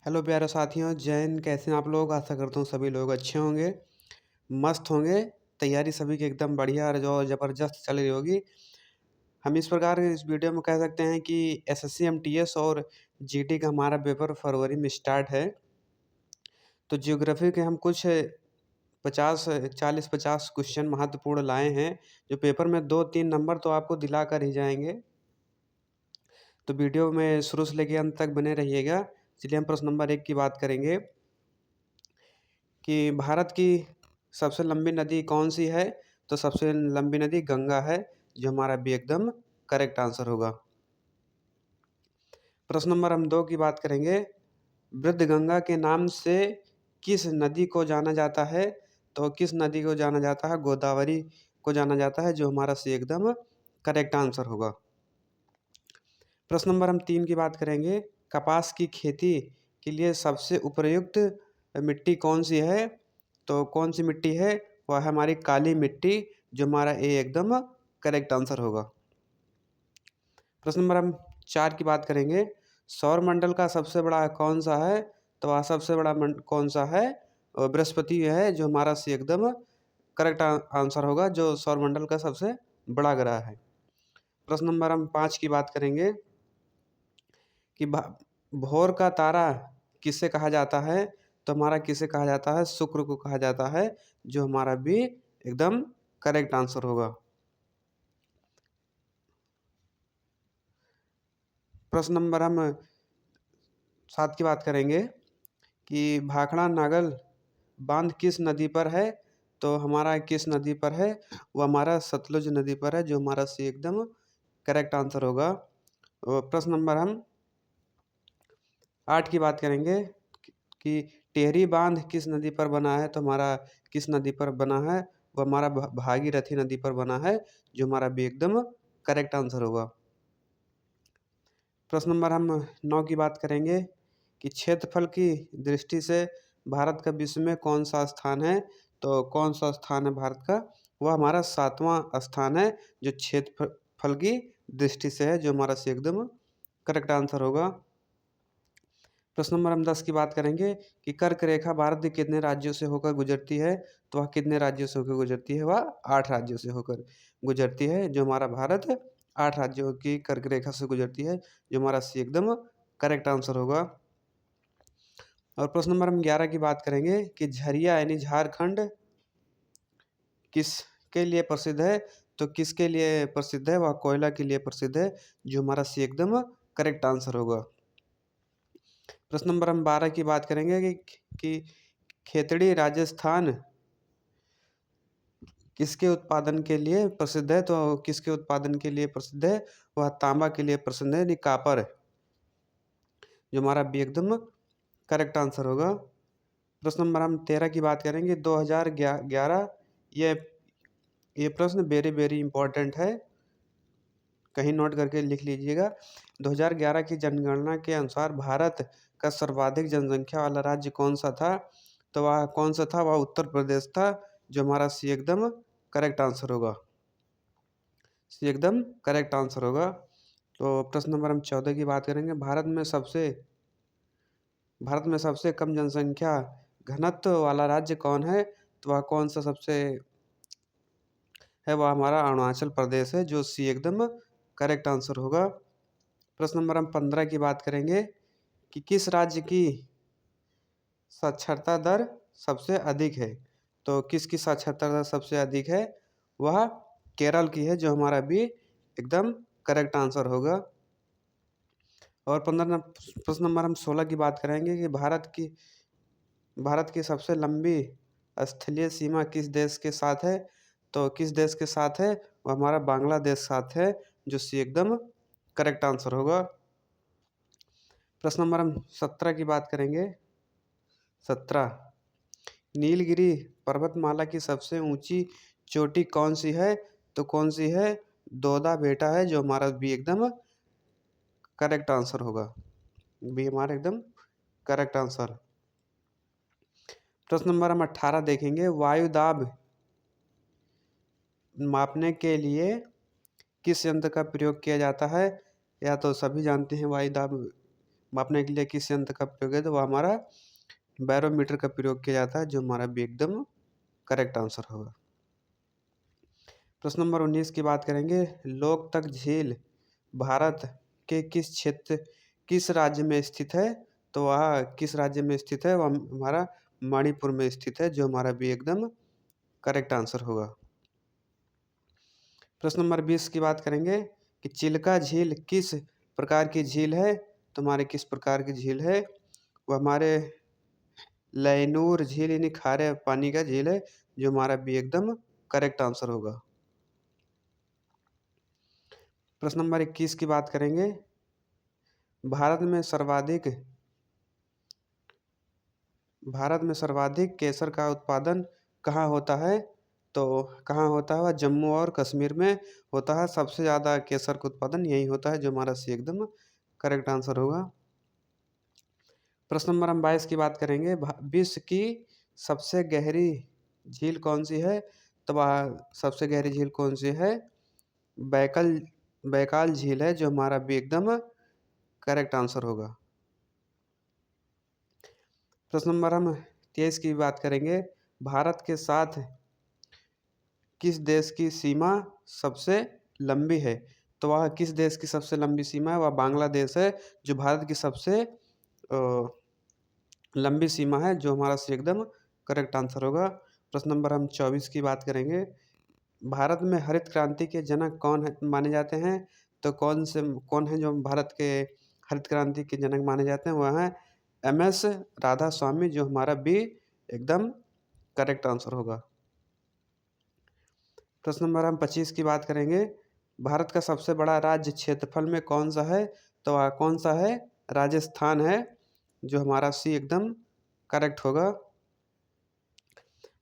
Hello प्यारे साथियों, जय हिंद। कैसे हैं आप लोग? आशा करता हूँ सभी लोग अच्छे होंगे, मस्त होंगे। तैयारी सभी की एकदम बढ़िया और जो ज़बरदस्त चल रही होगी। हम इस प्रकार इस वीडियो में कह सकते हैं कि एसएससी एमटीएस और जीडी का हमारा पेपर फरवरी में स्टार्ट है। तो ज्योग्राफी के हम कुछ 40-50 क्वेश्चन महत्वपूर्ण लाए हैं, जो पेपर में 2-3 नंबर तो आपको दिला कर ही जाएंगे। तो वीडियो में शुरू से लेकर अंत तक बने रहिएगा। चलिए हम प्रश्न नंबर 1 की बात करेंगे कि भारत की सबसे लंबी नदी कौन सी है? तो सबसे लंबी नदी गंगा है, जो हमारा भी एकदम करेक्ट आंसर होगा। प्रश्न नंबर हम 2 की बात करेंगे। वृद्ध गंगा के नाम से किस नदी को जाना जाता है? तो किस नदी को जाना जाता है? गोदावरी को जाना जाता है, जो हमारा सी एकदम करेक्ट आंसर होगा। प्रश्न नंबर हम 3 की बात करेंगे। कपास की खेती के लिए सबसे उपयुक्त मिट्टी कौन सी है? तो कौन सी मिट्टी है? वह है हमारी काली मिट्टी, जो हमारा ए एकदम करेक्ट आंसर होगा। प्रश्न नंबर हम 4 की बात करेंगे। सौर मंडल का सबसे बड़ा कौन सा है? तो वह सबसे बड़ा कौन सा है? बृहस्पति है, जो हमारा सी एकदम करेक्ट आंसर होगा, जो सौर मंडल का सबसे बड़ा ग्रह है। प्रश्न नंबर हम 5 की बात करेंगे कि भोर का तारा किसे कहा जाता है? तो हमारा किसे कहा जाता है? शुक्र को कहा जाता है, जो हमारा भी एकदम करेक्ट आंसर होगा। प्रश्न नंबर हम 7 की बात करेंगे कि भाखड़ा नागल बांध किस नदी पर है? तो हमारा किस नदी पर है? वो हमारा सतलुज नदी पर है, जो हमारा सी एकदम करेक्ट आंसर होगा। और प्रश्न नंबर हम 8 की बात करेंगे कि टिहरी बांध किस नदी पर बना है? तो हमारा किस नदी पर बना है? वो हमारा भागीरथी नदी पर बना है, जो हमारा भी एकदम करेक्ट आंसर होगा। प्रश्न नंबर हम 9 की बात करेंगे कि क्षेत्रफल की दृष्टि से भारत का विश्व में कौन सा स्थान है? तो कौन सा स्थान है भारत का? वह हमारा 7वां स्थान है, जो क्षेत्रफल की दृष्टि से है, जो हमारा से एकदम करेक्ट आंसर होगा। प्रश्न नंबर हम 10 की बात करेंगे कि कर्क रेखा भारत के कितने राज्यों से होकर गुजरती है? तो वह कितने राज्यों से होकर गुजरती है? वह 8 राज्यों से होकर गुजरती है, जो हमारा भारत 8 राज्यों की कर्क रेखा से गुजरती है, जो हमारा सी एकदम करेक्ट आंसर होगा। और प्रश्न नंबर हम 11 की बात करेंगे कि झरिया यानी झारखंड किसके लिए प्रसिद्ध है? तो किसके लिए प्रसिद्ध है? वह कोयला के लिए प्रसिद्ध है, जो हमारा सी एकदम करेक्ट आंसर होगा। प्रश्न नंबर हम 12 की बात करेंगे कि खेतड़ी राजस्थान किसके उत्पादन के लिए प्रसिद्ध है? तो किसके उत्पादन के लिए प्रसिद्ध है? वह तांबा के लिए प्रसिद्ध है, यानी कापर, जो हमारा भी एकदम करेक्ट आंसर होगा। प्रश्न नंबर हम 13 की बात करेंगे। 2011 ये प्रश्न वेरी वेरी इंपॉर्टेंट है, कहीं नोट करके लिख लीजिएगा। 2011 की जनगणना के अनुसार भारत का सर्वाधिक जनसंख्या वाला राज्य कौन सा था? तो वह कौन सा था? वह उत्तर प्रदेश था, जो हमारा सी एकदम करेक्ट आंसर होगा। सी एकदम करेक्ट आंसर होगा। तो प्रश्न नंबर हम 14 की बात करेंगे। भारत में सबसे कम जनसंख्या घनत्व वाला राज्य कौन है? तो वह कौन सा सबसे है? वह हमारा अरुणाचल प्रदेश है, जो सी एकदम करेक्ट आंसर होगा। प्रश्न नंबर हम 15 की बात करेंगे कि किस राज्य की साक्षरता दर सबसे अधिक है? तो किसकी साक्षरता दर सबसे अधिक है? वह केरल की है, जो हमारा भी एकदम करेक्ट आंसर होगा। और प्रश्न नंबर हम 16 की बात करेंगे कि भारत की सबसे लंबी स्थलीय सीमा किस देश के साथ है? तो किस देश के साथ है? वो हमारा बांग्लादेश साथ है, जो सी एकदम करेक्ट आंसर होगा। प्रश्न नंबर हम 17 की बात करेंगे। 17, नीलगिरी पर्वतमाला की सबसे ऊंची चोटी कौन सी है? तो कौन सी है? दोदा बेटा है, जो हमारा भी एकदम करेक्ट आंसर होगा। भी हमारा एकदम करेक्ट आंसर। प्रश्न नंबर हम 18 देखेंगे। वायु दाब मापने के लिए किस यंत्र का प्रयोग किया जाता है? या तो सभी जानते हैं वायु दाब मापने के लिए किस यंत्र का प्रयोग है, तो वह हमारा बैरोमीटर का प्रयोग किया जाता है, जो हमारा भी एकदम करेक्ट आंसर होगा। प्रश्न नंबर 19 की बात करेंगे। लोकतक झील भारत के किस राज्य में स्थित है, तो वह किस राज्य में स्थित है, वह हमारा मणिपुर में स्थित है, जो हमारा भी एकदम करेक्ट आंसर होगा। प्रश्न नंबर 20 की बात करेंगे कि चिल्का झील किस प्रकार की झील है, तो हमारे किस प्रकार की झील है, वह हमारे लैनूर झील यानी खारे पानी का झील है, जो हमारा भी एकदम करेक्ट आंसर होगा। प्रश्न नंबर 21 की बात करेंगे। भारत में सर्वाधिक केसर का उत्पादन कहाँ होता है, तो कहाँ होता है, वह जम्मू और कश्मीर में होता है। सबसे ज़्यादा केसर का उत्पादन यही होता है, जो हमारा सी एकदम करेक्ट आंसर होगा। प्रश्न नंबर हम 22 की बात करेंगे। विश्व की सबसे गहरी झील कौन सी है, तो वह सबसे गहरी झील कौन सी है, बैकल बैकाल झील है, जो हमारा भी एकदम करेक्ट आंसर होगा। प्रश्न नंबर हम 23 की बात करेंगे। भारत के साथ किस देश की सीमा सबसे लंबी है, तो वह किस देश की सबसे लंबी सीमा है, वह बांग्लादेश है, जो भारत की सबसे लंबी सीमा है, जो हमारा से एकदम करेक्ट आंसर होगा। प्रश्न नंबर हम 24 की बात करेंगे। भारत में हरित क्रांति के जनक कौन है माने जाते हैं, तो कौन है जो भारत के हरित क्रांति के जनक माने जाते हैं, वह है MS राधा स्वामी, जो हमारा भी एकदम करेक्ट आंसर होगा। प्रश्न नंबर हम 25 की बात करेंगे। भारत का सबसे बड़ा राज्य क्षेत्रफल में कौन सा है, तो वह कौन सा है, राजस्थान है, जो हमारा सी एकदम करेक्ट होगा।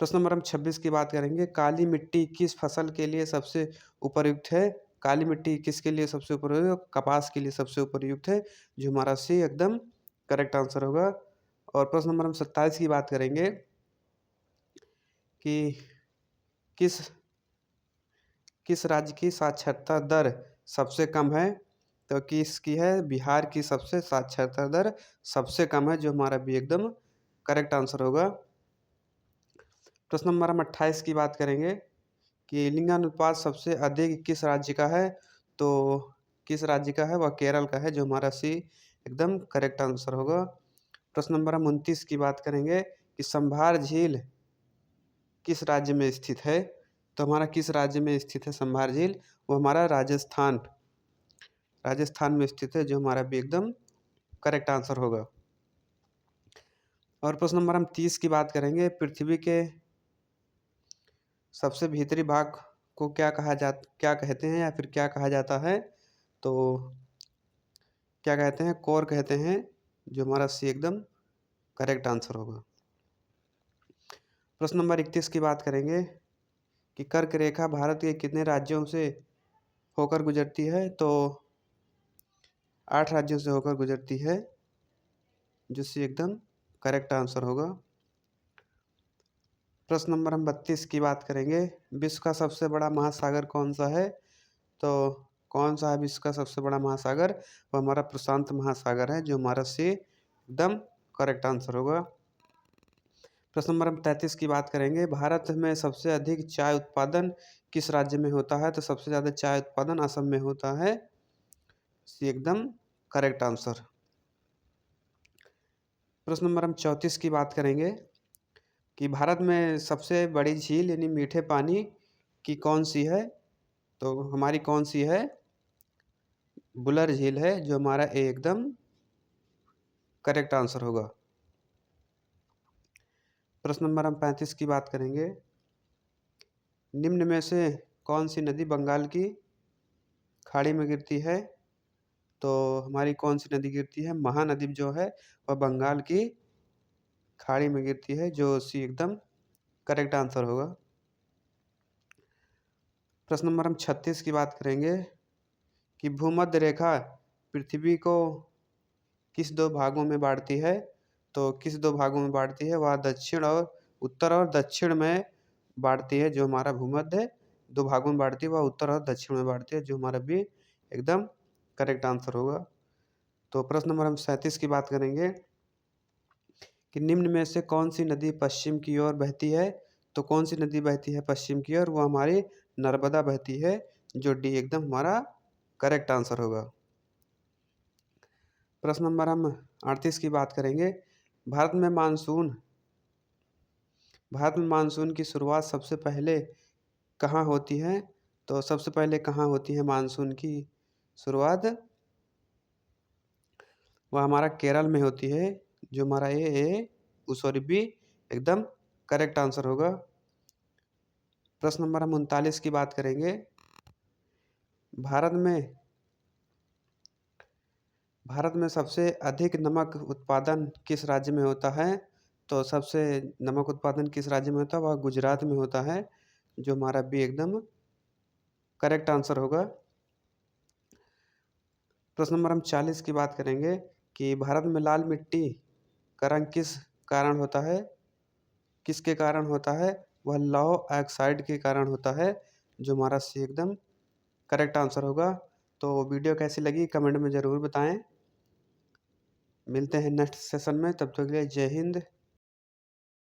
प्रश्न नंबर हम 26 की बात करेंगे। काली मिट्टी किस फसल के लिए सबसे उपयुक्त है, काली मिट्टी किसके लिए सबसे उपयुक्त, कपास के लिए सबसे उपयुक्त है, जो हमारा सी एकदम करेक्ट आंसर होगा। और प्रश्न नंबर हम 27 की बात करेंगे कि किस किस राज्य की साक्षरता दर सबसे कम है, तो किसकी है, बिहार की सबसे साक्षरता दर सबसे कम है, जो हमारा भी एकदम करेक्ट आंसर होगा। प्रश्न नंबर हम 28 की बात करेंगे कि लिंगानुपात सबसे अधिक किस राज्य का है, तो किस राज्य का है, वह केरल का है, जो हमारा सी एकदम करेक्ट आंसर होगा। प्रश्न नंबर हम 29 की बात करेंगे कि संभार झील किस राज्य में स्थित है, तो हमारा किस राज्य में स्थित है संभार झील, वो हमारा राजस्थान में स्थित है, जो हमारा भी एकदम करेक्ट आंसर होगा। और प्रश्न नंबर हम 30 की बात करेंगे। पृथ्वी के सबसे भीतरी भाग को क्या कहते हैं, या फिर क्या कहा जाता है, तो क्या कहते हैं, कोर कहते हैं, जो हमारा सी एकदम करेक्ट आंसर होगा। प्रश्न नंबर 31 की बात करेंगे कि कर्क रेखा भारत के कितने राज्यों से होकर गुजरती है, तो 8 राज्यों से होकर गुजरती है, जिससे एकदम करेक्ट आंसर होगा। प्रश्न नंबर हम 32 की बात करेंगे। विश्व का सबसे बड़ा महासागर कौन सा है, तो कौन सा है विश्व का सबसे बड़ा महासागर, वो हमारा प्रशांत महासागर है, जो हमारा सी एकदम करेक्ट आंसर होगा। प्रश्न नंबर हम 33 की बात करेंगे। भारत में सबसे अधिक चाय उत्पादन किस राज्य में होता है, तो सबसे ज़्यादा चाय उत्पादन असम में होता है, सी एकदम करेक्ट आंसर। प्रश्न नंबर हम 34 की बात करेंगे कि भारत में सबसे बड़ी झील यानी मीठे पानी की कौन सी है, तो हमारी कौन सी है, बुलर झील है, जो हमारा एकदम करेक्ट आंसर होगा। प्रश्न नंबर हम 35 की बात करेंगे। निम्न में से कौन सी नदी बंगाल की खाड़ी में गिरती है, तो हमारी कौन सी नदी गिरती है, महानदी जो है वह बंगाल की खाड़ी में गिरती है, जो सी एकदम करेक्ट आंसर होगा। प्रश्न नंबर हम 36 की बात करेंगे कि भूमध्य रेखा पृथ्वी को किस दो भागों में बांटती है, तो किस दो भागों में बांटती है, वह दक्षिण और उत्तर और दक्षिण में बांटती है, जो हमारा भूमध्य दो भागों में बांटती है, वह उत्तर और दक्षिण में बांटती है, जो हमारा भी एकदम करेक्ट आंसर होगा। तो प्रश्न नंबर हम 37 की बात करेंगे कि निम्न में से कौन सी नदी पश्चिम की ओर बहती है। तो कौन सी नदी बहती है पश्चिम की ओर, वो हमारी नर्मदा बहती है, जो डी एकदम हमारा करेक्ट आंसर होगा। प्रश्न नंबर हम 38 की बात करेंगे। भारत में मानसून भारत में मानसून की शुरुआत सबसे पहले कहाँ होती है। तो सबसे पहले कहाँ होती है मानसून की शुरुआत, वह हमारा केरल में होती है, जो हमारा सॉरी बी एकदम करेक्ट आंसर होगा। प्रश्न नंबर हम 39 की बात करेंगे। भारत में भारत में सबसे अधिक नमक उत्पादन किस राज्य में होता है। तो सबसे नमक उत्पादन किस राज्य में होता है, वह गुजरात में होता है, जो हमारा बी एकदम करेक्ट आंसर होगा। प्रश्न नंबर हम 40 की बात करेंगे कि भारत में लाल मिट्टी का रंग किस कारण होता है, किसके कारण होता है, वह लौह ऑक्साइड के कारण होता है, जो हमारा सी एकदम करेक्ट आंसर होगा। तो वीडियो कैसी लगी कमेंट में ज़रूर बताएं। मिलते हैं नेक्स्ट सेशन में, तब तक के लिए जय हिंद।